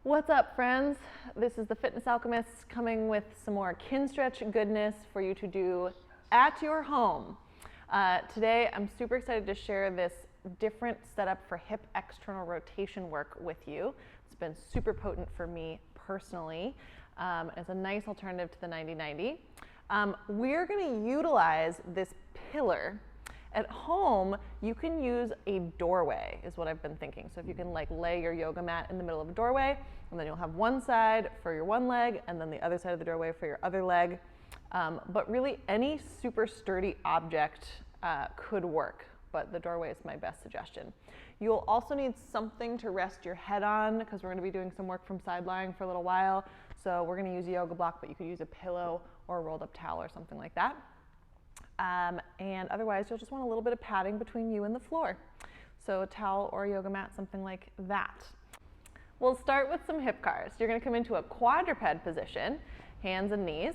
What's up, friends? This is the Fitness Alchemist coming with some more Kinstretch goodness for you to do at your home. Today, I'm super excited to share this different setup for hip external rotation work with you. It's been super potent for me personally. It's a nice alternative to the 90-90. We're going to utilize this pillar. At home, you can use a doorway, is what I've been thinking. So if you can lay your yoga mat in the middle of a doorway, and then you'll have one side for your one leg, and then the other side of the doorway for your other leg. But really, any super sturdy object could work, but the doorway is my best suggestion. You'll also need something to rest your head on, because we're going to be doing some work from side lying for a little while. So we're going to use a yoga block, but you could use a pillow or a rolled up towel or something like that. And otherwise, you'll just want a little bit of padding between you and the floor. So a towel or a yoga mat, something like that. We'll start with some hip CARs. You're going to come into a quadruped position, hands and knees.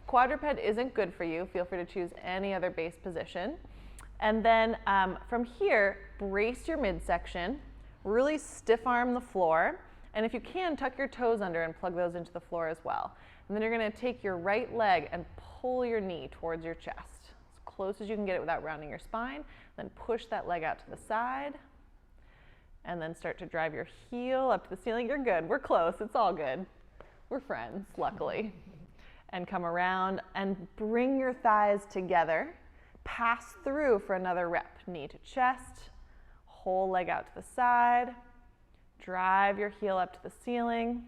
Quadruped isn't good for you. Feel free to choose any other base position. And then from here, brace your midsection, really stiff arm the floor. And if you can, tuck your toes under and plug those into the floor as well. And then you're going to take your right leg and pull your knee towards your chest, as close as you can get it without rounding your spine. Then push that leg out to the side. And then start to drive your heel up to the ceiling. You're good. We're close. It's all good. We're friends, luckily. And come around and bring your thighs together. Pass through for another rep. Knee to chest. Whole leg out to the side. Drive your heel up to the ceiling.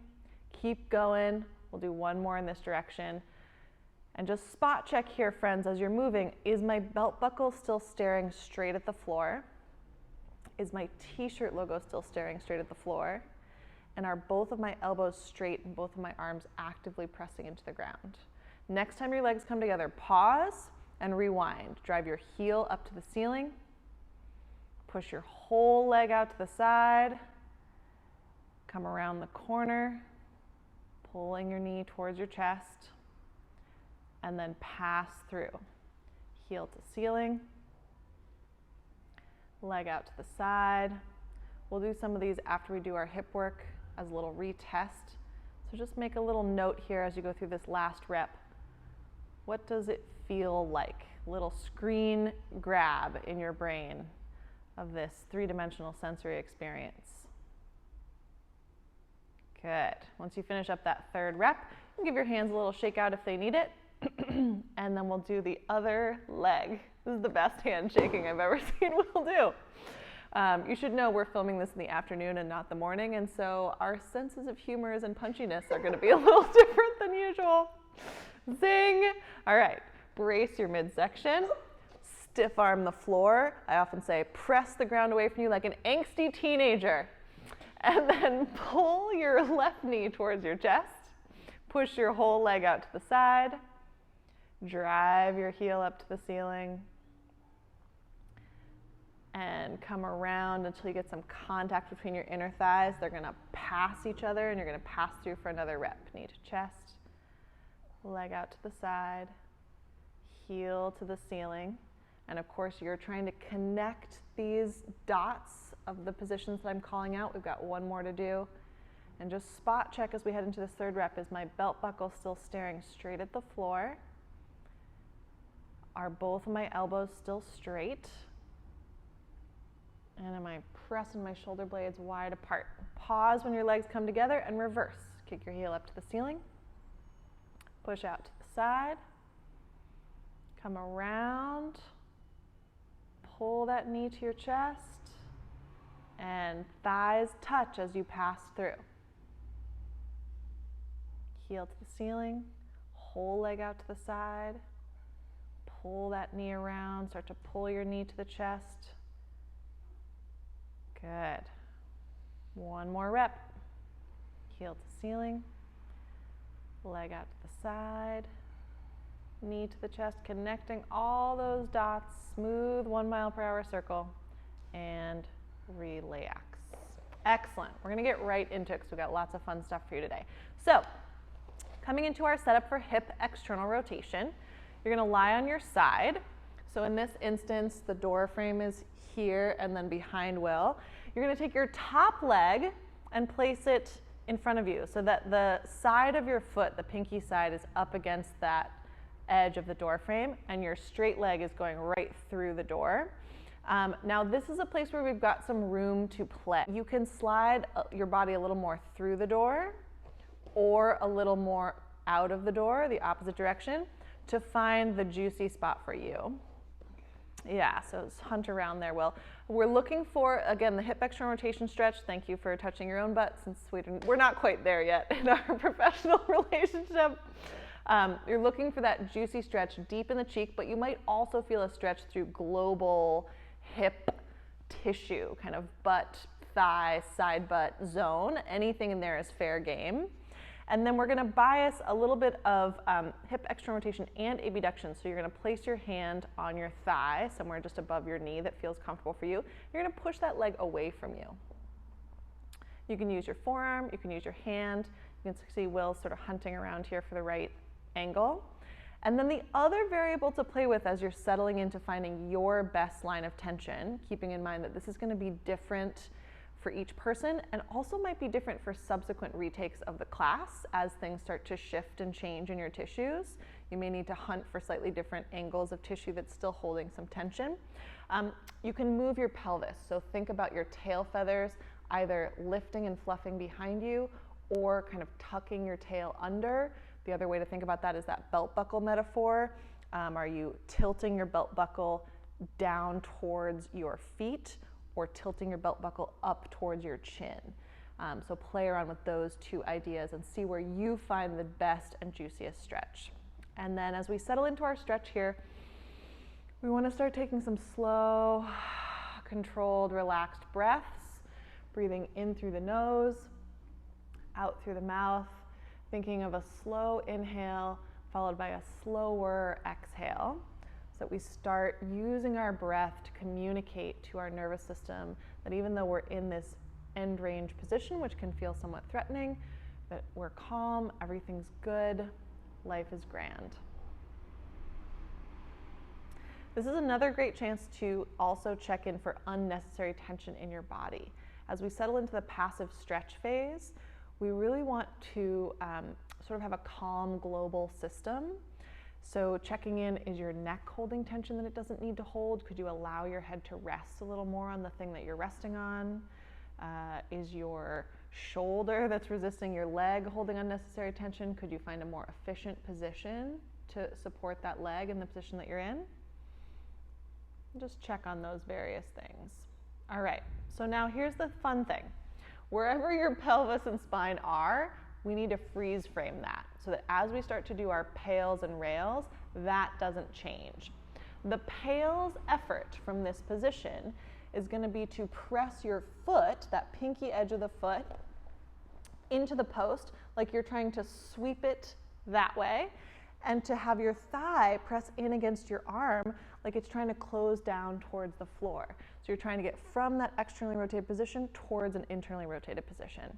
Keep going. We'll do one more in this direction. And just spot check here, friends, as you're moving. Is my belt buckle still staring straight at the floor? Is my t-shirt logo still staring straight at the floor? And are both of my elbows straight and both of my arms actively pressing into the ground? Next time your legs come together, pause and rewind. Drive your heel up to the ceiling. Push your whole leg out to the side. Come around the corner, pulling your knee towards your chest. And then pass through. Heel to ceiling. Leg out to the side. We'll do some of these after we do our hip work as a little retest. So just make a little note here as you go through this last rep. What does it feel like? A little screen grab in your brain of this three-dimensional sensory experience. Good. Once you finish up that third rep, you can give your hands a little shake out if they need it. And then we'll do the other leg. This is the best hand shaking I've ever seen we'll do. You should know we're filming this in the afternoon and not the morning, and so our senses of humors and punchiness are going to be a little different than usual. Zing! All right, brace your midsection, stiff arm the floor. I often say press the ground away from you like an angsty teenager. And then pull your left knee towards your chest. Push your whole leg out to the side. Drive your heel up to the ceiling. And come around until you get some contact between your inner thighs. They're going to pass each other, and you're going to pass through for another rep. Knee to chest. Leg out to the side. Heel to the ceiling. And of course, you're trying to connect these dots of the positions that I'm calling out. We've got one more to do. And just spot check as we head into this third rep. Is my belt buckle still staring straight at the floor? Are both of my elbows still straight? And am I pressing my shoulder blades wide apart? Pause when your legs come together and reverse. Kick your heel up to the ceiling. Push out to the side. Come around. Pull that knee to your chest. And thighs touch as you pass through. Heel to the ceiling, whole leg out to the side. Pull that knee around, start to pull your knee to the chest. Good. One more rep. Heel to ceiling, leg out to the side, knee to the chest, connecting all those dots, smooth 1 mile per hour circle, and relax. Excellent. We're going to get right into it because we've got lots of fun stuff for you today. So, coming into our setup for hip external rotation, you're going to lie on your side. So in this instance, the door frame is here and then behind Will. You're going to take your top leg and place it in front of you so that the side of your foot, the pinky side, is up against that edge of the door frame, and your straight leg is going right through the door. Now this is a place where we've got some room to play. You can slide your body a little more through the door or a little more out of the door, the opposite direction, to find the juicy spot for you. Yeah, so hunt around there, Will. We're looking for, again, the hip external rotation stretch. Thank you for touching your own butt, since we're not quite there yet in our professional relationship. You're looking for that juicy stretch deep in the cheek, but you might also feel a stretch through global hip tissue, kind of butt, thigh, side butt zone. Anything in there is fair game. And then we're going to bias a little bit of hip external rotation and abduction. So you're going to place your hand on your thigh, somewhere just above your knee that feels comfortable for you. You're going to push that leg away from you. You can use your forearm, you can use your hand. You can see Will sort of hunting around here for the right angle. And then the other variable to play with as you're settling into finding your best line of tension, keeping in mind that this is going to be different for each person and also might be different for subsequent retakes of the class as things start to shift and change in your tissues. You may need to hunt for slightly different angles of tissue that's still holding some tension. You can move your pelvis, so think about your tail feathers either lifting and fluffing behind you or kind of tucking your tail under. The other way to think about that is that belt buckle metaphor. Are you tilting your belt buckle down towards your feet or tilting your belt buckle up towards your chin? So play around with those two ideas and see where you find the best and juiciest stretch. And then as we settle into our stretch here, we want to start taking some slow, controlled, relaxed breaths, breathing in through the nose, out through the mouth, thinking of a slow inhale followed by a slower exhale, so that we start using our breath to communicate to our nervous system that even though we're in this end range position, which can feel somewhat threatening, that we're calm, everything's good, life is grand. This is another great chance to also check in for unnecessary tension in your body. As we settle into the passive stretch phase, we really want to sort of have a calm global system. So checking in, is your neck holding tension that it doesn't need to hold? Could you allow your head to rest a little more on the thing that you're resting on? Is your shoulder that's resisting your leg holding unnecessary tension? Could you find a more efficient position to support that leg in the position that you're in? Just check on those various things. All right, so now here's the fun thing. Wherever your pelvis and spine are, we need to freeze frame that so that as we start to do our PAILs and rails, that doesn't change. The PAILs effort from this position is going to be to press your foot, that pinky edge of the foot, into the post like you're trying to sweep it that way, and to have your thigh press in against your arm like it's trying to close down towards the floor. So you're trying to get from that externally rotated position towards an internally rotated position.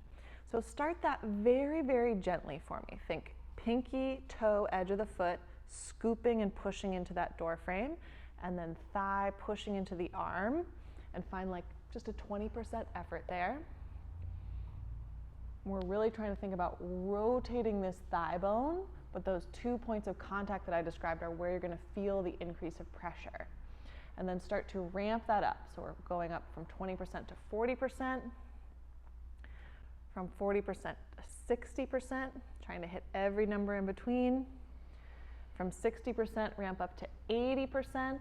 So start that very, very gently for me. Think pinky toe edge of the foot, scooping and pushing into that door frame, and then thigh pushing into the arm, and find like just a 20% effort there. We're really trying to think about rotating this thigh bone, but those 2 points of contact that I described are where you're going to feel the increase of pressure. And then start to ramp that up. So we're going up from 20% to 40%, from 40% to 60%, trying to hit every number in between. From 60%, ramp up to 80%.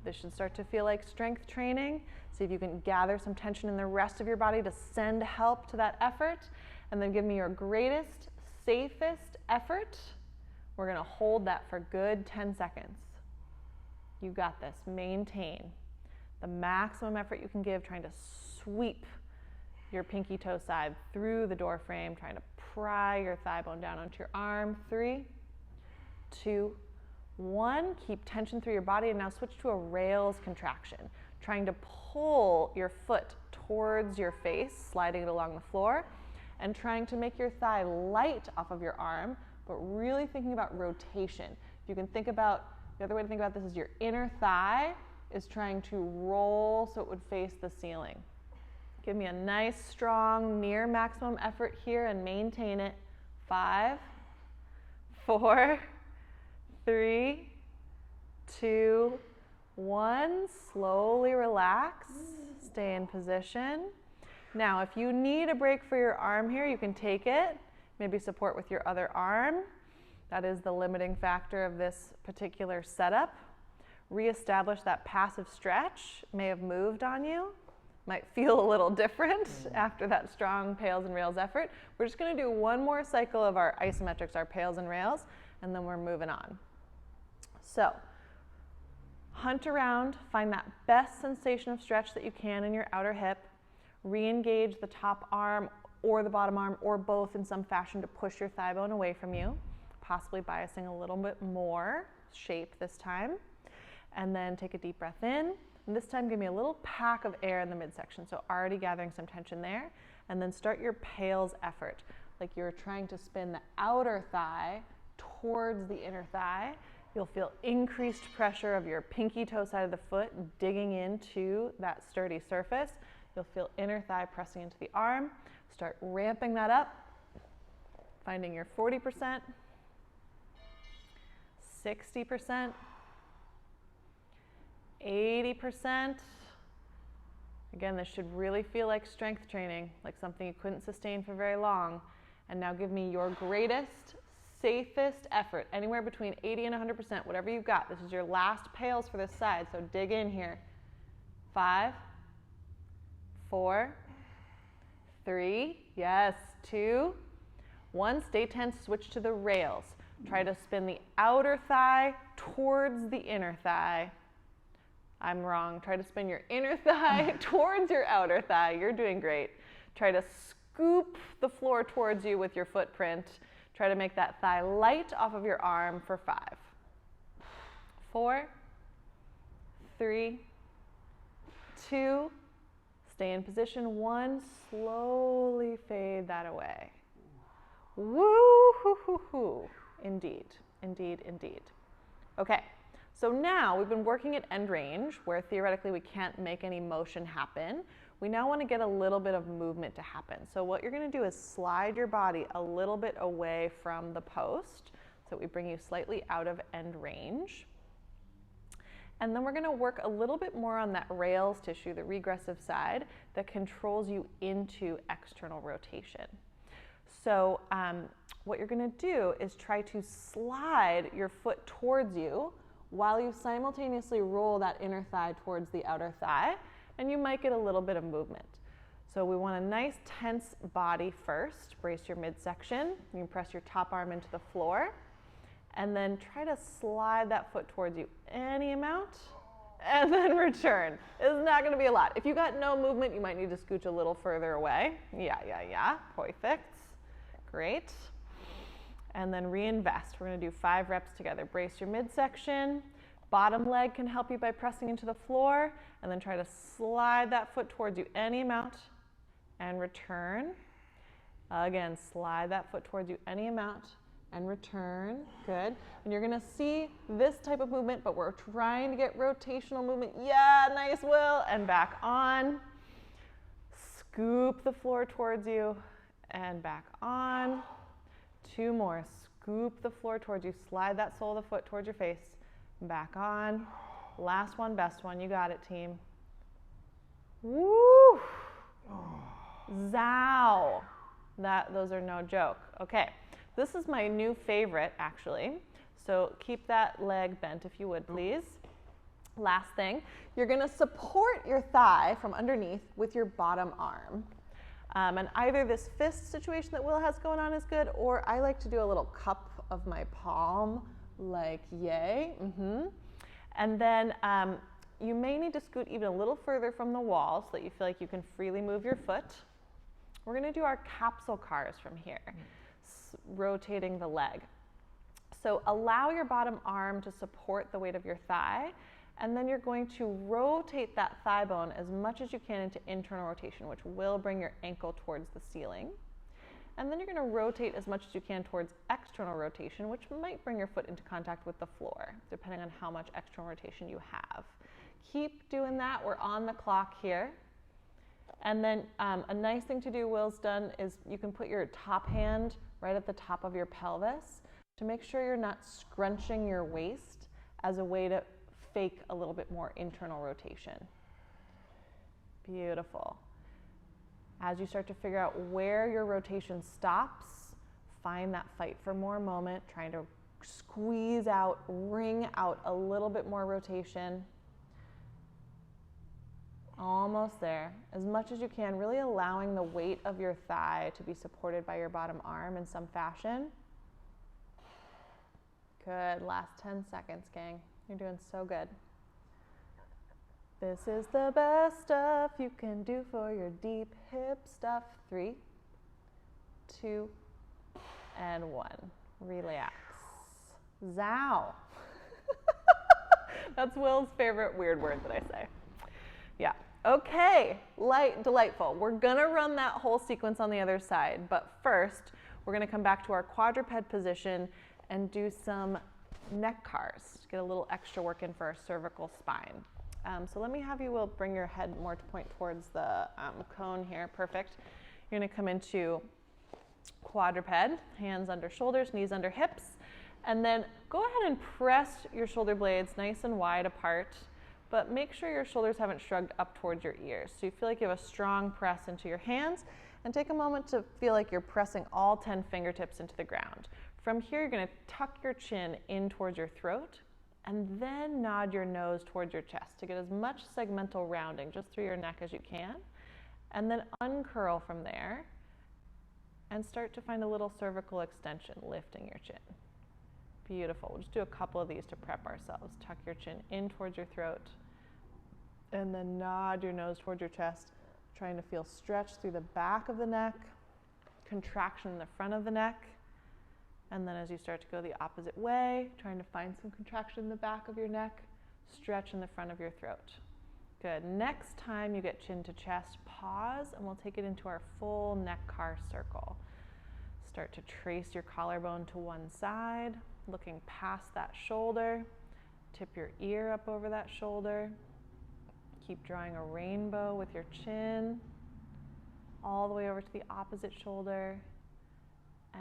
This should start to feel like strength training. See if you can gather some tension in the rest of your body to send help to that effort. And then give me your greatest, safest effort. We're going to hold that for good 10 seconds. You got this. Maintain the maximum effort you can give, trying to sweep your pinky toe side through the door frame, trying to pry your thigh bone down onto your arm. 3, 2, 1. Keep tension through your body, and now switch to a rails contraction, trying to pull your foot towards your face, sliding it along the floor, and trying to make your thigh light off of your arm, but really thinking about rotation. If you can think about, the other way to think about this is your inner thigh is trying to roll so it would face the ceiling. Give me a nice, strong, near maximum effort here and maintain it. 5, 4, 3, 2, 1. Slowly relax. Stay in position. Now, if you need a break for your arm here, you can take it. Maybe support with your other arm. That is the limiting factor of this particular setup. Reestablish that passive stretch. May have moved on you. Might feel a little different after that strong PAILs and rails effort. We're just going to do one more cycle of our isometrics, our PAILs and rails, and then we're moving on. So, hunt around, find that best sensation of stretch that you can in your outer hip. Re-engage the top arm or the bottom arm or both in some fashion to push your thigh bone away from you, possibly biasing a little bit more shape this time. And then take a deep breath in. And this time give me a little pack of air in the midsection, so already gathering some tension there. And then start your PAILs effort, like you're trying to spin the outer thigh towards the inner thigh. You'll feel increased pressure of your pinky toe side of the foot digging into that sturdy surface. You'll feel inner thigh pressing into the arm. Start ramping that up, finding your 40%, 60%, 80%. Again, this should really feel like strength training, like something you couldn't sustain for very long. And now give me your greatest, safest effort, anywhere between 80 and 100%, whatever you've got. This is your last PAILs for this side, so dig in here. 5, 4, 3, yes, 2, 1. Stay tense, switch to the rails. Try to spin the outer thigh towards the inner thigh. I'm wrong. Try to spin your inner thigh towards your outer thigh. You're doing great. Try to scoop the floor towards you with your footprint. Try to make that thigh light off of your arm for 5, 4, 3, 2, stay in position. 1, slowly fade that away. Woo-hoo-hoo-hoo. Indeed, indeed, indeed. Okay. So now we've been working at end range where theoretically we can't make any motion happen. We now want to get a little bit of movement to happen. So what you're going to do is slide your body a little bit away from the post so we bring you slightly out of end range. And then we're going to work a little bit more on that rails tissue, the regressive side, that controls you into external rotation. So what you're going to do is try to slide your foot towards you while you simultaneously roll that inner thigh towards the outer thigh, and you might get a little bit of movement. So we want a nice tense body first. Brace your midsection. You can press your top arm into the floor, and then try to slide that foot towards you any amount, and then return. It's not going to be a lot. If you got no movement, you might need to scooch a little further away. Yeah. Perfect. Great. And then reinvest. We're going to do 5 reps together. Brace your midsection. Bottom leg can help you by pressing into the floor, and then try to slide that foot towards you any amount and return. Again, slide that foot towards you any amount and return. Good. And you're going to see this type of movement, but we're trying to get rotational movement. Yeah, nice, Will. And back on. Scoop the floor towards you and back on. 2 more. Scoop the floor towards you. Slide that sole of the foot towards your face. Back on. Last one, best one. You got it, team. Woo! Zow. Those are no joke. Okay. This is my new favorite, actually. So keep that leg bent, if you would, please. Last thing. You're going to support your thigh from underneath with your bottom arm. And either this fist situation that Will has going on is good, or I like to do a little cup of my palm, like yay. And then you may need to scoot even a little further from the wall so that you feel like you can freely move your foot. We're going to do our capsule CARs from here, rotating the leg. So allow your bottom arm to support the weight of your thigh, and then you're going to rotate that thigh bone as much as you can into internal rotation, which will bring your ankle towards the ceiling. And then you're going to rotate as much as you can towards external rotation, which might bring your foot into contact with the floor, depending on how much external rotation you have. Keep doing that. We're on the clock here. And then a nice thing to do, Will's done, is you can put your top hand right at the top of your pelvis to make sure you're not scrunching your waist as a way to fake a little bit more internal rotation. Beautiful. As you start to figure out where your rotation stops, find that fight for more moment, trying to squeeze out, wring out a little bit more rotation. Almost there. As much as you can, really allowing the weight of your thigh to be supported by your bottom arm in some fashion. Good. Last 10 seconds, gang. You're doing so good. This is the best stuff you can do for your deep hip stuff. 3, 2, and 1. Relax. Zow. That's Will's favorite weird word that I say. Yeah. Okay. Light, delightful. We're going to run that whole sequence on the other side, but first, we're going to come back to our quadruped position and do some neck cars to get a little extra work in for our cervical spine. So let me have you, Will, bring your head more to point towards the cone here. Perfect. You're going to come into quadruped, hands under shoulders, knees under hips, and then go ahead and press your shoulder blades nice and wide apart, but make sure your shoulders haven't shrugged up towards your ears. So you feel like you have a strong press into your hands, and take a moment to feel like you're pressing all 10 fingertips into the ground. From here, you're going to tuck your chin in towards your throat, and then nod your nose towards your chest to get as much segmental rounding just through your neck as you can, and then uncurl from there and start to find a little cervical extension, lifting your chin. Beautiful. We'll just do a couple of these to prep ourselves. Tuck your chin in towards your throat, and then nod your nose towards your chest, trying to feel stretch through the back of the neck, contraction in the front of the neck, and then as you start to go the opposite way, trying to find some contraction in the back of your neck, stretch in the front of your throat. Good. Next time you get chin to chest, pause, and we'll take it into our full neck car circle. Start to trace your collarbone to one side, looking past that shoulder. Tip your ear up over that shoulder. Keep drawing a rainbow with your chin, all the way over to the opposite shoulder,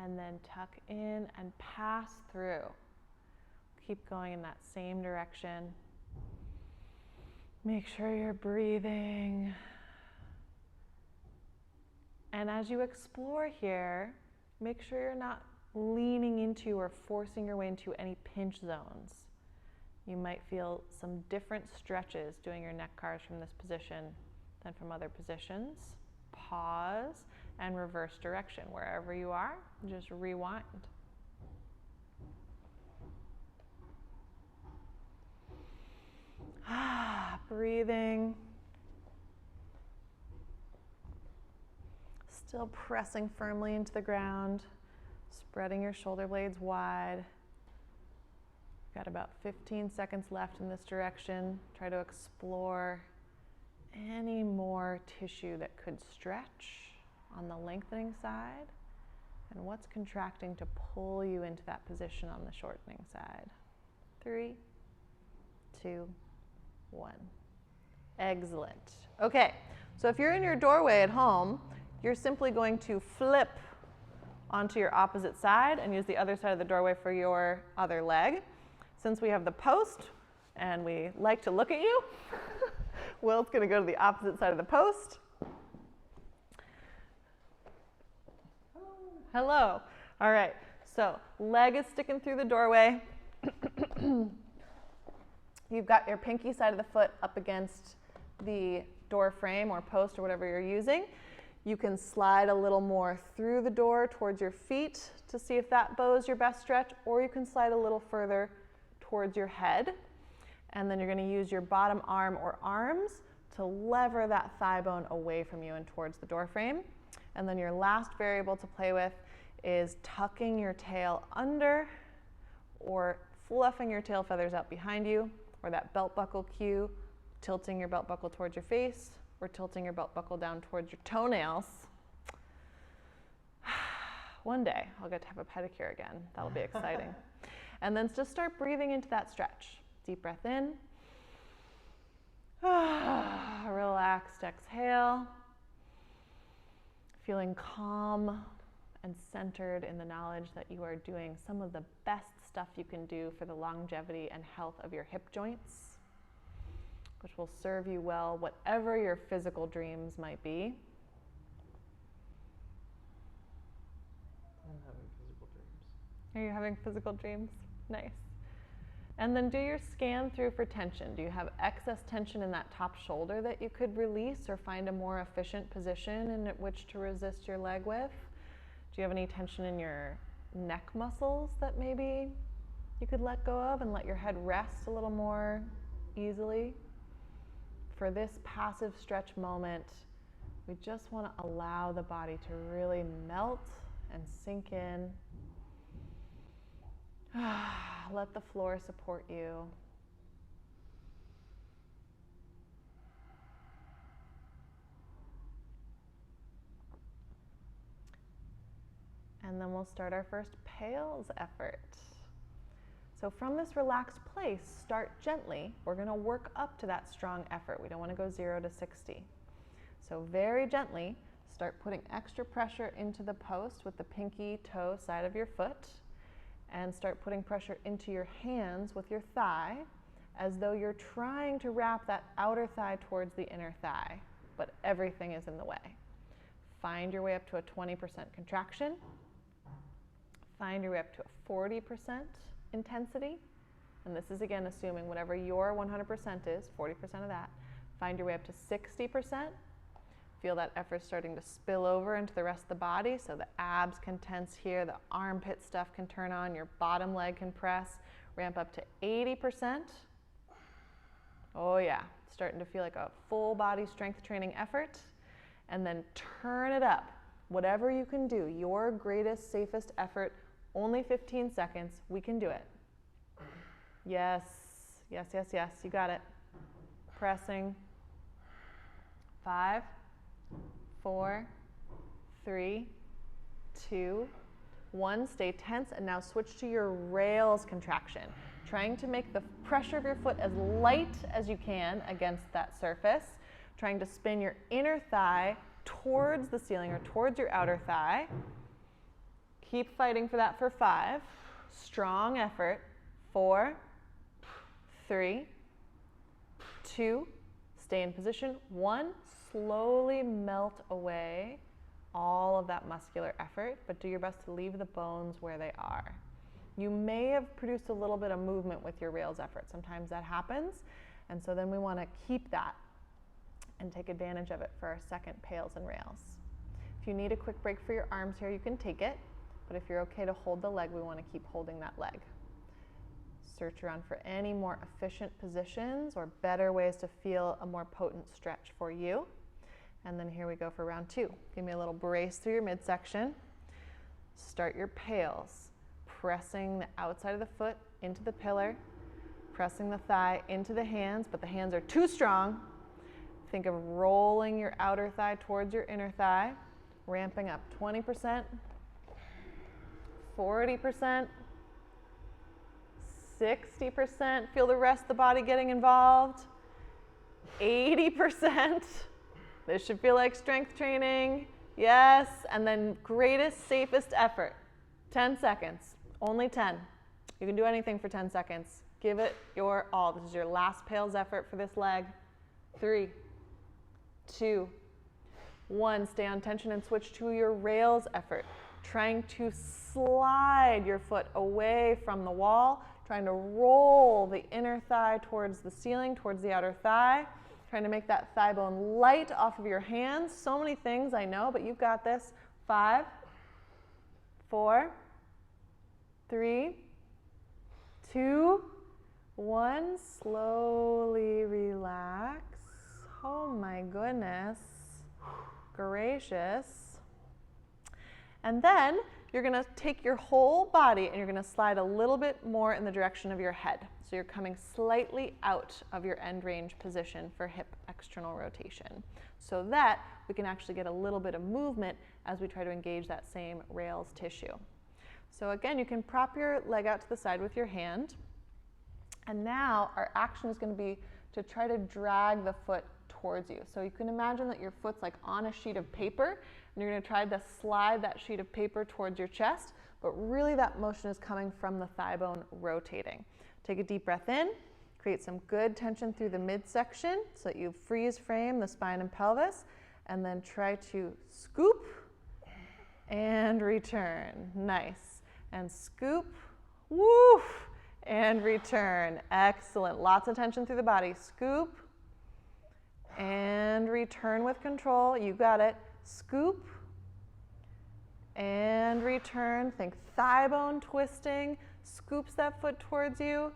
and then tuck in and pass through. Keep going in that same direction. Make sure you're breathing. And as you explore here, make sure you're not leaning into or forcing your way into any pinch zones. You might feel some different stretches doing your neck cars from this position than from other positions. Pause and reverse direction. Wherever you are, just rewind. Breathing. Still pressing firmly into the ground, spreading your shoulder blades wide. Got about 15 seconds left in this direction. Try to explore any more tissue that could stretch on the lengthening side, and what's contracting to pull you into that position on the shortening side. 3, 2, 1. Excellent. Okay, so if you're in your doorway at home, you're simply going to flip onto your opposite side and use the other side of the doorway for your other leg. Since we have the post and we like to look at you, Will's going to go to the opposite side of the post. Hello. All right, so leg is sticking through the doorway. You've got your pinky side of the foot up against the door frame or post or whatever you're using. You can slide a little more through the door towards your feet to see if that bows your best stretch, or you can slide a little further towards your head. And then you're going to use your bottom arm or arms to lever that thigh bone away from you and towards the door frame. And then your last variable to play with is tucking your tail under or fluffing your tail feathers out behind you, or that belt buckle cue, tilting your belt buckle towards your face or tilting your belt buckle down towards your toenails. One day I'll get to have a pedicure again. That'll be exciting. And then just start breathing into that stretch. Deep breath in. Relaxed exhale. feeling calm and centered in the knowledge that you are doing some of the best stuff you can do for the longevity and health of your hip joints, which will serve you well, whatever your physical dreams might be. I'm having physical dreams. Are you having physical dreams? Nice. And then do your scan through for tension. Do you have excess tension in that top shoulder that you could release or find a more efficient position in which to resist your leg with? Do you have any tension in your neck muscles that maybe you could let go of and let your head rest a little more easily? For this passive stretch moment, we just want to allow the body to really melt and sink in. Let the floor support you. And then we'll start our first PAILs effort. So from this relaxed place, start gently. We're going to work up to that strong effort. We don't want to go 0 to 60. So very gently, start putting extra pressure into the post with the pinky toe side of your foot, and start putting pressure into your hands with your thigh as though you're trying to wrap that outer thigh towards the inner thigh, but everything is in the way. Find your way up to a 20% contraction. Find your way up to a 40% intensity. And this is again assuming whatever your 100% is, 40% of that. Find your way up to 60%. Feel that effort starting to spill over into the rest of the body, so the abs can tense here, the armpit stuff can turn on, your bottom leg can press. Ramp up to 80%. Oh yeah, starting to feel like a full body strength training effort. And then turn it up. Whatever you can do, your greatest, safest effort, only 15 seconds, we can do it. Yes, yes, yes, yes, you got it. Pressing. 5, 4, 3, 2, 1. Stay tense, and now switch to your rails contraction. Trying to make the pressure of your foot as light as you can against that surface. Trying to spin your inner thigh towards the ceiling or towards your outer thigh. Keep fighting for that for 5. Strong effort. 4, 3, 2, stay in position. 1, slowly melt away all of that muscular effort, but do your best to leave the bones where they are. You may have produced a little bit of movement with your rails effort. Sometimes that happens, and so then we want to keep that and take advantage of it for our second PAILs and rails. If you need a quick break for your arms here, you can take it, but if you're okay to hold the leg, we want to keep holding that leg. Search around for any more efficient positions or better ways to feel a more potent stretch for you. And then here we go for round 2. Give me a little brace through your midsection. Start your PAILs, pressing the outside of the foot into the pillar, pressing the thigh into the hands, but the hands are too strong. Think of rolling your outer thigh towards your inner thigh, ramping up 20%, 40%, 60%. Feel the rest of the body getting involved. 80%. This should feel like strength training. Yes, and then greatest, safest effort. 10 seconds, only 10. You can do anything for 10 seconds. Give it your all. This is your last PAILs effort for this leg. 3, 2, 1. Stay on tension and switch to your rails effort. Trying to slide your foot away from the wall, trying to roll the inner thigh towards the ceiling, towards the outer thigh, trying to make that thigh bone light off of your hands. So many things, I know, but you've got this. 5, 4, 3, 2, 1. Slowly relax. Oh my goodness gracious. And then you're going to take your whole body and you're going to slide a little bit more in the direction of your head. So you're coming slightly out of your end range position for hip external rotation, so that we can actually get a little bit of movement as we try to engage that same rails tissue. So again, you can prop your leg out to the side with your hand. And now our action is going to be to try to drag the foot towards you. So you can imagine that your foot's like on a sheet of paper, and you're going to try to slide that sheet of paper towards your chest, but really that motion is coming from the thigh bone rotating. Take a deep breath in, create some good tension through the midsection so that you freeze frame the spine and pelvis, and then try to scoop and return. Nice. And scoop, woof, and return. Excellent. Lots of tension through the body. Scoop and return with control. You got it. Scoop and return. Think thigh bone twisting. Scoops that foot towards you.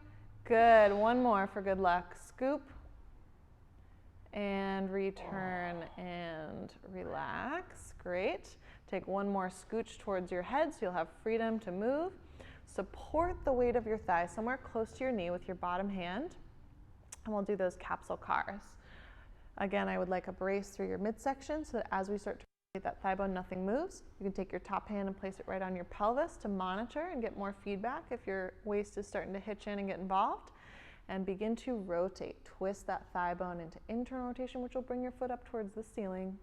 Good. One more for good luck. Scoop and return and relax. Great. Take one more scooch towards your head so you'll have freedom to move. Support the weight of your thigh somewhere close to your knee with your bottom hand, and we'll do those capsule CARs. Again, I would like a brace through your midsection so that as we start to rotate that thigh bone, nothing moves. You can take your top hand and place it right on your pelvis to monitor and get more feedback if your waist is starting to hitch in and get involved. And begin to rotate. Twist that thigh bone into internal rotation, which will bring your foot up towards the ceiling.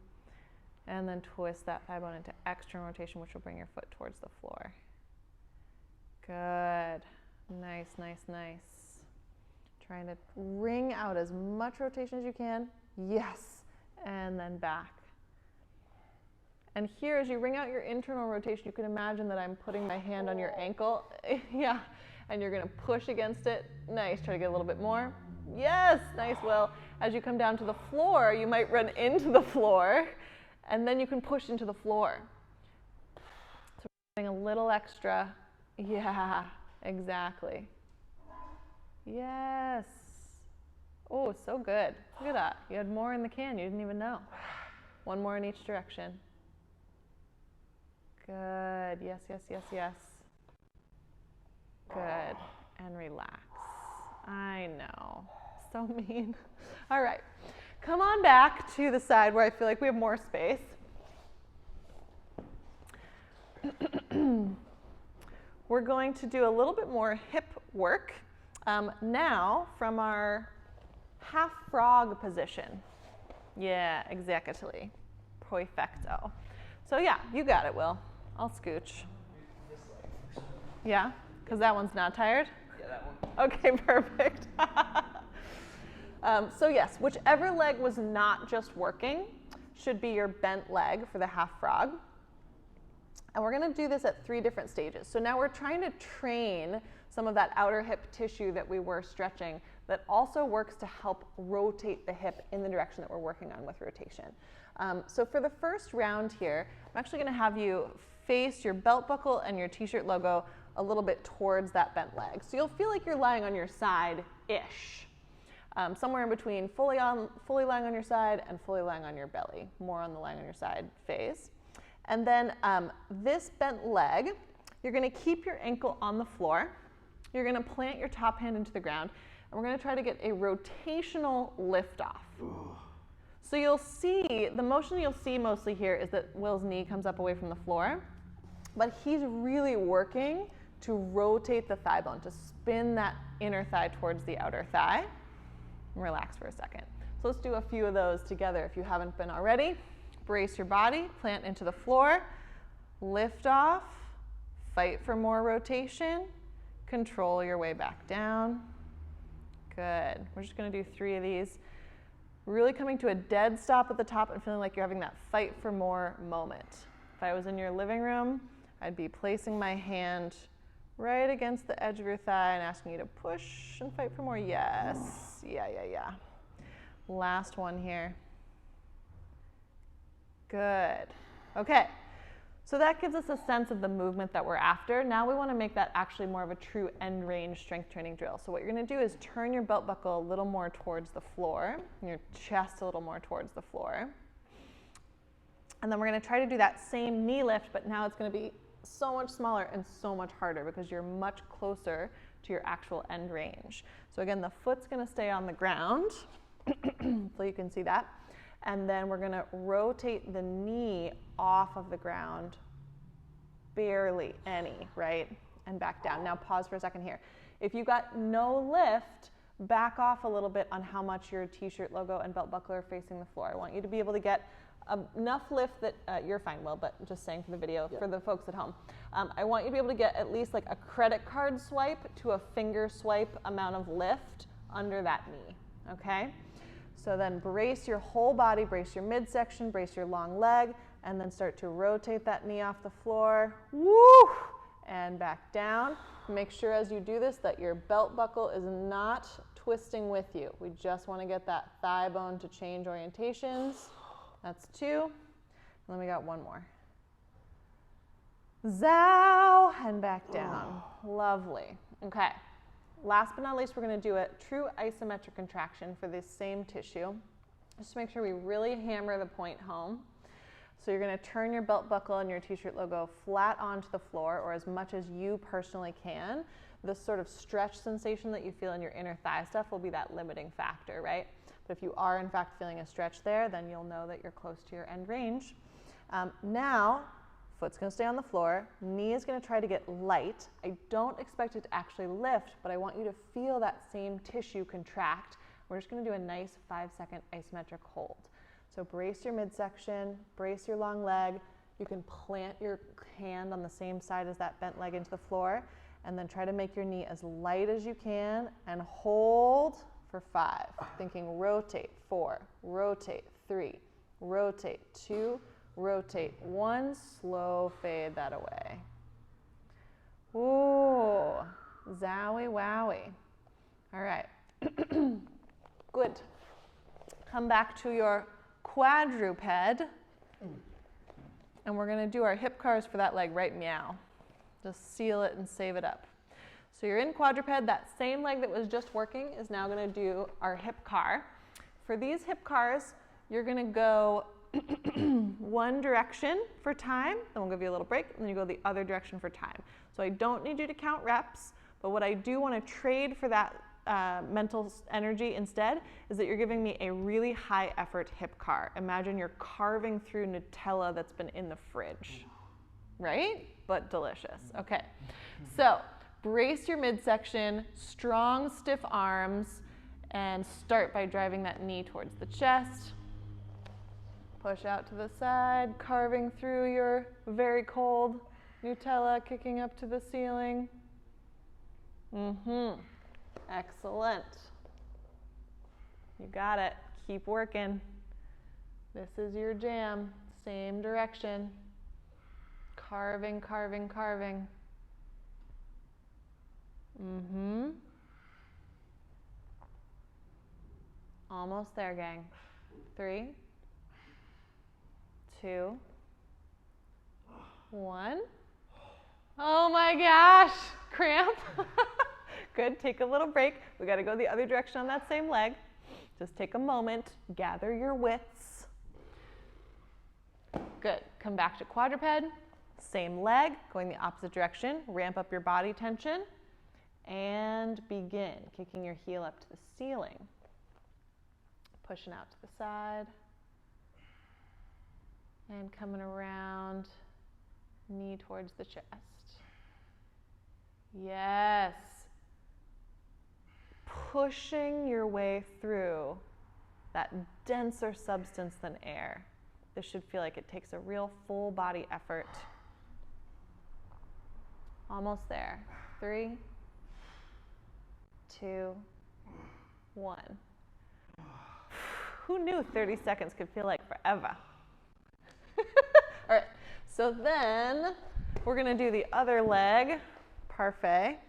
And then twist that thigh bone into external rotation, which will bring your foot towards the floor. Good. Nice, nice, nice. Trying to wring out as much rotation as you can. Yes. And then back. And here, as you wring out your internal rotation, you can imagine that I'm putting my hand on your ankle. Yeah. And you're going to push against it. Nice. Try to get a little bit more. Yes. Nice, Will. As you come down to the floor, you might run into the floor, and then you can push into the floor. So we're getting a little extra. Yeah, exactly. Yes. Oh, so good. Look at that. You had more in the can. You didn't even know. One more in each direction. Good. Yes, yes, yes, yes. Good. And relax. I know. So mean. All right. Come on back to the side where I feel like we have more space. We're going to do a little bit more hip work now from our half frog position. Yeah, exactly. Perfecto. So yeah, you got it, Will. I'll scooch. Yeah? Because that one's not tired? Yeah, that one. Okay, perfect. So yes, whichever leg was not just working should be your bent leg for the half frog. And we're going to do this at 3 different stages. So now we're trying to train some of that outer hip tissue that we were stretching that also works to help rotate the hip in the direction that we're working on with rotation. So for the first round here, I'm actually going to have you face your belt buckle and your t-shirt logo a little bit towards that bent leg. So you'll feel like you're lying on your side-ish. Somewhere in between fully lying on your side and fully lying on your belly, more on the lying on your side phase. And then this bent leg, you're going to keep your ankle on the floor. You're going to plant your top hand into the ground, and we're going to try to get a rotational lift off. So you'll see, the motion you'll see mostly here is that Will's knee comes up away from the floor, but he's really working to rotate the thigh bone, to spin that inner thigh towards the outer thigh. And relax for a second. So let's do a few of those together if you haven't been already. Brace your body, plant into the floor, lift off, fight for more rotation, control your way back down. Good. We're just going to do 3 of these. Really coming to a dead stop at the top and feeling like you're having that fight for more moment. If I was in your living room, I'd be placing my hand right against the edge of your thigh and asking you to push and fight for more. Yes. Yeah, yeah, yeah. Last one here. Good. Okay. So that gives us a sense of the movement that we're after. Now we want to make that actually more of a true end range strength training drill. So what you're going to do is turn your belt buckle a little more towards the floor, and your chest a little more towards the floor. And then we're going to try to do that same knee lift, but now it's going to be so much smaller and so much harder because you're much closer to your actual end range. So again, the foot's going to stay on the ground, so you can see that. And then we're going to rotate the knee off of the ground, barely any, right? And back down. Now pause for a second here. If you got no lift, back off a little bit on how much your t-shirt logo and belt buckle are facing the floor. I want you to be able to get enough lift that, you're fine, Will, but just saying for the video, Yeah. for the folks at home, I want you to be able to get at least like a credit card swipe to a finger swipe amount of lift under that knee, okay? So then brace your whole body, brace your midsection, brace your long leg, and then start to rotate that knee off the floor, woo, and back down. Make sure as you do this that your belt buckle is not twisting with you. We just want to get that thigh bone to change orientations. That's 2. And then we got 1 more. Zow, and back down. Lovely. Okay. Last but not least, we're going to do a true isometric contraction for this same tissue. Just to make sure we really hammer the point home. So you're going to turn your belt buckle and your t-shirt logo flat onto the floor, or as much as you personally can. This sort of stretch sensation that you feel in your inner thigh stuff will be that limiting factor, right? But if you are in fact feeling a stretch there, then you'll know that you're close to your end range. Now, foot's going to stay on the floor, knee is going to try to get light. I don't expect it to actually lift, but I want you to feel that same tissue contract. We're just going to do a nice 5-second isometric hold. So brace your midsection, brace your long leg. You can plant your hand on the same side as that bent leg into the floor, and then try to make your knee as light as you can and hold for 5. Thinking rotate, 4, rotate, 3, rotate, 2, rotate, 1, slow fade that away. Ooh, zowie wowie. All right, good. Come back to your quadruped, and we're gonna do our hip CARs for that leg, right meow. Just seal it and save it up. So you're in quadruped, that same leg that was just working is now gonna do our hip CAR. For these hip CARs, you're gonna go one direction for time, then we'll give you a little break, and then you go the other direction for time. So I don't need you to count reps, but what I do wanna trade for that mental energy instead is that you're giving me a really high effort hip CAR. Imagine you're carving through Nutella that's been in the fridge, right? But delicious. Okay, so brace your midsection, strong, stiff arms, and start by driving that knee towards the chest. Push out to the side, carving through your very cold Nutella, kicking up to the ceiling. Excellent. You got it. Keep working. This is your jam. Same direction. Carving, carving, carving. Almost there, gang. 3, 2, 1. Oh my gosh, cramp. Good, take a little break. We gotta go the other direction on that same leg. Just take a moment, gather your wits. Good, come back to quadruped, same leg, going the opposite direction. Ramp up your body tension and begin kicking your heel up to the ceiling. Pushing out to the side and coming around, knee towards the chest. Yes. Pushing your way through that denser substance than air. This should feel like it takes a real full body effort. Almost there. 3, 2, 1. Who knew 30 seconds could feel like forever? All right, so then we're gonna do the other leg, parfait.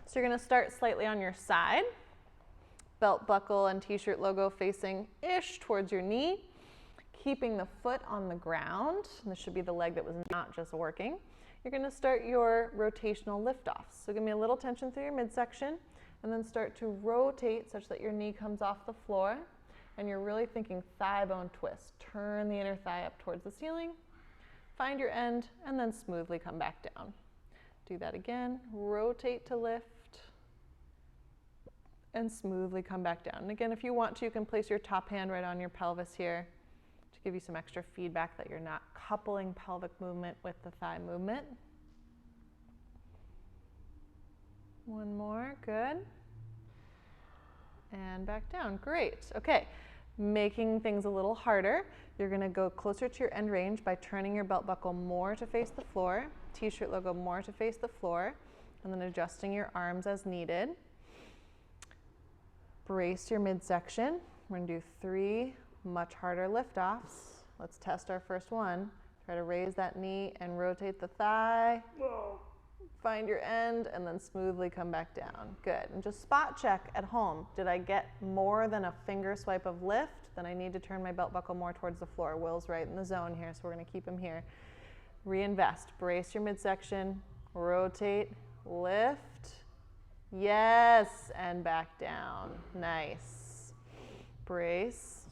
So you're gonna start slightly on your side, belt buckle and t-shirt logo facing-ish towards your knee, keeping the foot on the ground. And this should be the leg that was not just working. You're gonna start your rotational liftoffs. So give me a little tension through your midsection, and then start to rotate such that your knee comes off the floor, and you're really thinking thigh bone twist. Turn the inner thigh up towards the ceiling, find your end, and then smoothly come back down. Do that again, rotate to lift, and smoothly come back down. And again, if you want to, you can place your top hand right on your pelvis here to give you some extra feedback that you're not coupling pelvic movement with the thigh movement. One more, good. And back down, great. Okay, Making things a little harder, you're gonna go closer to your end range by turning your belt buckle more to face the floor, t-shirt logo more to face the floor, and then adjusting your arms as needed. Brace your midsection. We're gonna do 3 much harder lift-offs. Let's test our first one. Try to raise that knee and rotate the thigh. Whoa. Find your end and then smoothly come back down. Good. And just spot check at home. Did I get more than a finger swipe of lift? Then I need to turn my belt buckle more towards the floor. Will's right in the zone here, so we're gonna keep him here. Reinvest. Brace your midsection. Rotate. Lift. Yes. And back down. Nice. Brace.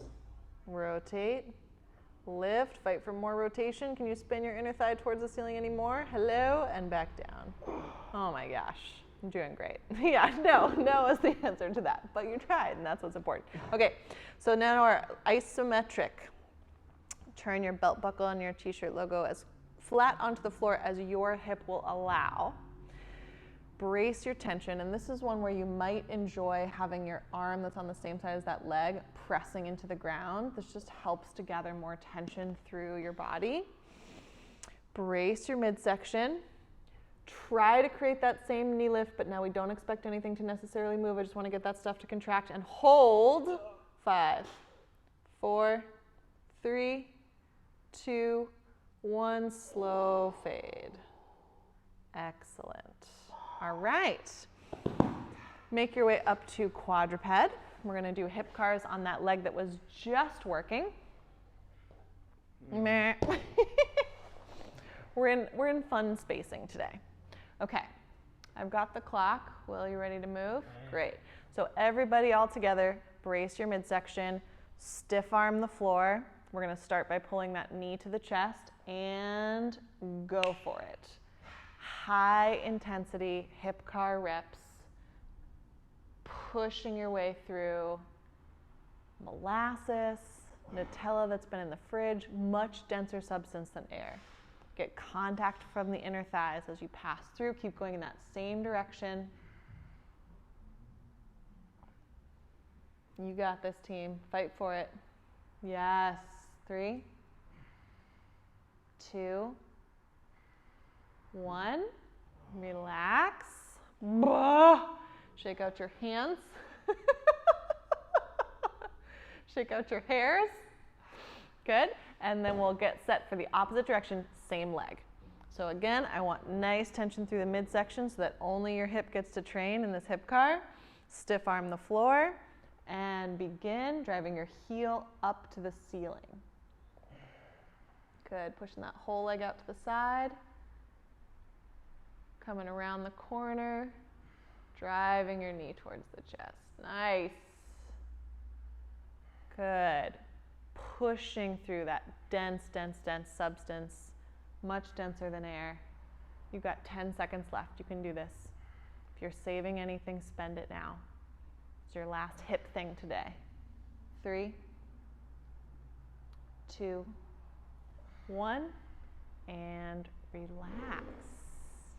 Rotate. Lift, fight for more rotation. Can you spin your inner thigh towards the ceiling anymore? Hello, and back down. Oh my gosh, I'm doing great. Yeah, no is the answer to that, but you tried, and that's what's important. Okay, so now our isometric. Turn your belt buckle and your t-shirt logo as flat onto the floor as your hip will allow. Brace your tension, and this is one where you might enjoy having your arm that's on the same side as that leg pressing into the ground. This just helps to gather more tension through your body. Brace your midsection. Try to create that same knee lift, but now we don't expect anything to necessarily move. I just want to get that stuff to contract, and hold. 5, 4, 3, 2, 1, slow fade. Excellent. All right, make your way up to quadruped. We're gonna do hip cars on that leg that was just working. Meh. We're in fun spacing today. Okay, I've got the clock. Will, you ready to move? Great. So everybody all together, brace your midsection, stiff arm the floor. We're gonna start by pulling that knee to the chest and go for it. High intensity hip car reps, pushing your way through molasses, Nutella that's been in the fridge, much denser substance than air. Get contact from the inner thighs as you pass through. Keep going in that same direction. You got this, team. Fight for it. Yes. 3, 2, 1. Relax. Shake out your hands. Shake out your hairs. Good. And then we'll get set for the opposite direction, same leg. So again, I want nice tension through the midsection so that only your hip gets to train in this hip car. Stiff arm the floor and begin driving your heel up to the ceiling. Good. Pushing that whole leg out to the side. Coming around the corner, driving your knee towards the chest. Nice. Good. Pushing through that dense substance, much denser than air. You've got 10 seconds left. You can do this. If you're saving anything, spend it now. It's your last hip thing today. 3, 2, 1, and relax.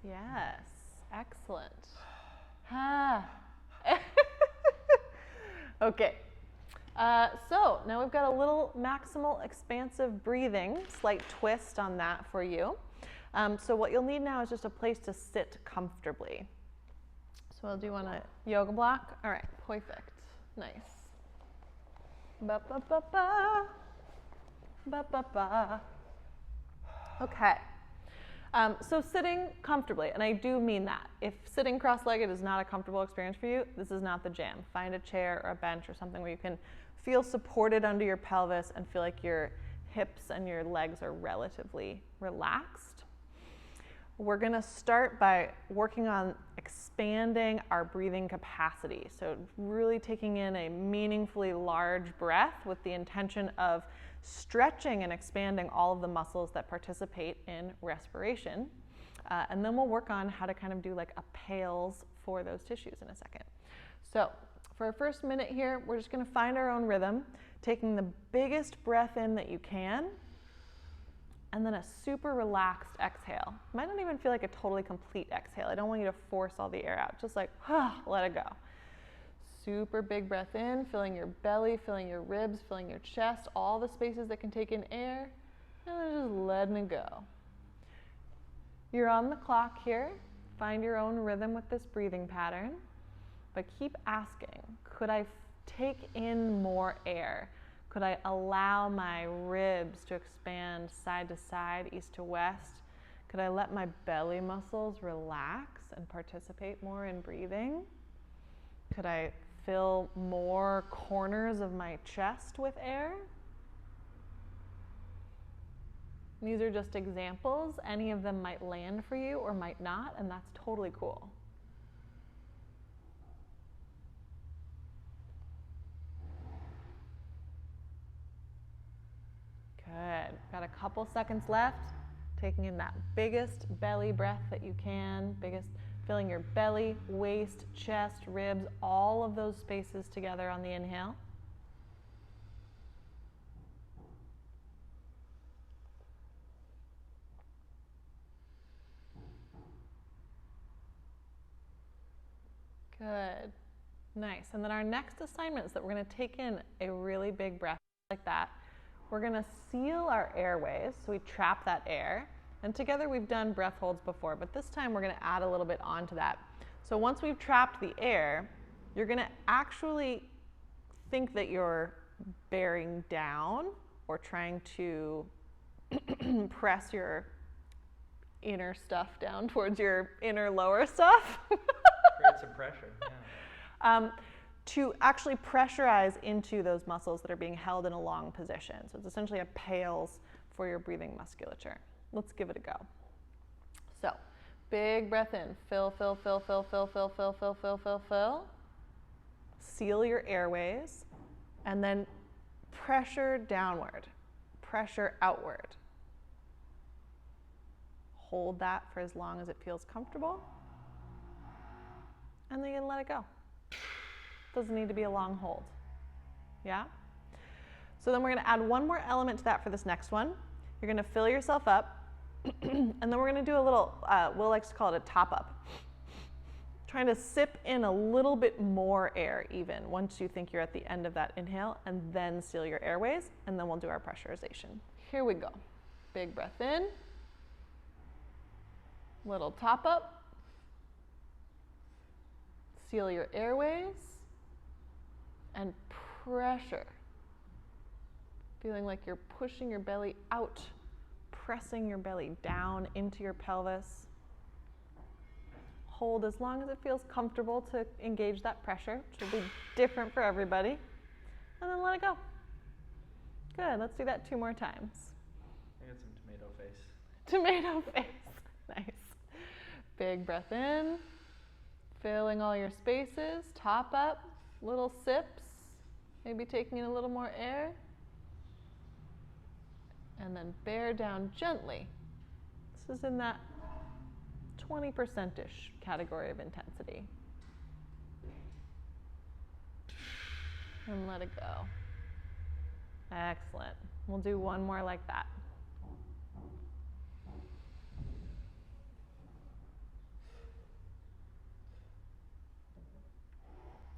Yes, excellent. Okay, so now we've got a little maximal expansive breathing, slight twist on that for you. So what you'll need now is just a place to sit comfortably. So we'll do on a yoga block. All right, perfect, nice. Ba ba ba ba, ba ba ba. Okay. So sitting comfortably, and I do mean that. If sitting cross-legged is not a comfortable experience for you, this is not the jam. Find a chair or a bench or something where you can feel supported under your pelvis and feel like your hips and your legs are relatively relaxed. We're gonna start by working on expanding our breathing capacity. So really taking in a meaningfully large breath with the intention of stretching and expanding all of the muscles that participate in respiration. And then we'll work on how to kind of do like a PAILs for those tissues in a second. So for our first minute here, we're just gonna find our own rhythm, taking the biggest breath in that you can, and then a super relaxed exhale. It might not even feel like a totally complete exhale. I don't want you to force all the air out, just like, let it go. super big breath in, filling your belly, filling your ribs, filling your chest, all the spaces that can take in air, and then just letting it go. You're on the clock here. Find your own rhythm with this breathing pattern, but keep asking, could I take in more air? Could I allow my ribs to expand side to side, east to west? Could I let my belly muscles relax and participate more in breathing? Could I fill more corners of my chest with air? These are just examples. Any of them might land for you or might not, and that's totally cool. Good. Got a couple seconds left. Taking in that biggest belly breath that you can, filling your belly, waist, chest, ribs, all of those spaces together on the inhale. Good. Nice. And then our next assignment is that we're going to take in a really big breath like that. We're going to seal our airways, so we trap that air. And together we've done breath holds before, but this time we're going to add a little bit onto that. So once we've trapped the air, you're going to actually think that you're bearing down or trying to press your inner stuff down towards your inner lower stuff. Create some pressure, yeah. To actually pressurize into those muscles that are being held in a long position. So it's essentially a PAILs for your breathing musculature. Let's give it a go. So, big breath in. Fill, fill, fill, fill, fill, fill, fill, fill, fill, fill, fill. Seal your airways, and then pressure downward, pressure outward. Hold that for as long as it feels comfortable, and then you can let it go. Doesn't need to be a long hold. Yeah? So then we're going to add one more element to that for this next one. You're going to fill yourself up, and then we're going to do a little, Will likes to call it a top up. Trying to sip in a little bit more air even once you think you're at the end of that inhale, and then seal your airways, and then we'll do our pressurization. Here we go. Big breath in. Little top up. Seal your airways. And pressure. Feeling like you're pushing your belly out, pressing your belly down into your pelvis. Hold as long as it feels comfortable to engage that pressure, which will be different for everybody. And then let it go. Good, let's do that 2 more times. I got some tomato face. Tomato face, nice. Big breath in, filling all your spaces, top up, little sips, maybe taking in a little more air. And then bear down gently. This is in that 20%-ish category of intensity. And let it go. Excellent. We'll do one more like that.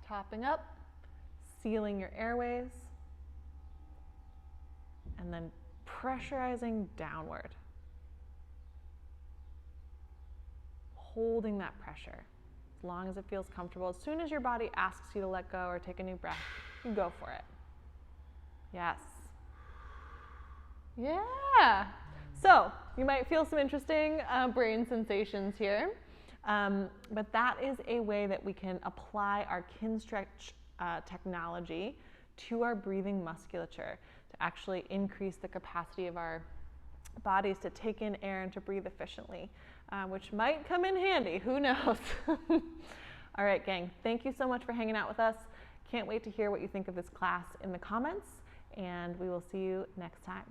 Topping up, sealing your airways, and then pressurizing downward. Holding that pressure as long as it feels comfortable. As soon as your body asks you to let go or take a new breath, you go for it. Yes. Yeah. So you might feel some interesting brain sensations here, but that is a way that we can apply our Kinstretch technology to our breathing musculature to actually increase the capacity of our bodies to take in air and to breathe efficiently, which might come in handy. Who knows? All right, gang. Thank you so much for hanging out with us. Can't wait to hear what you think of this class in the comments, and we will see you next time.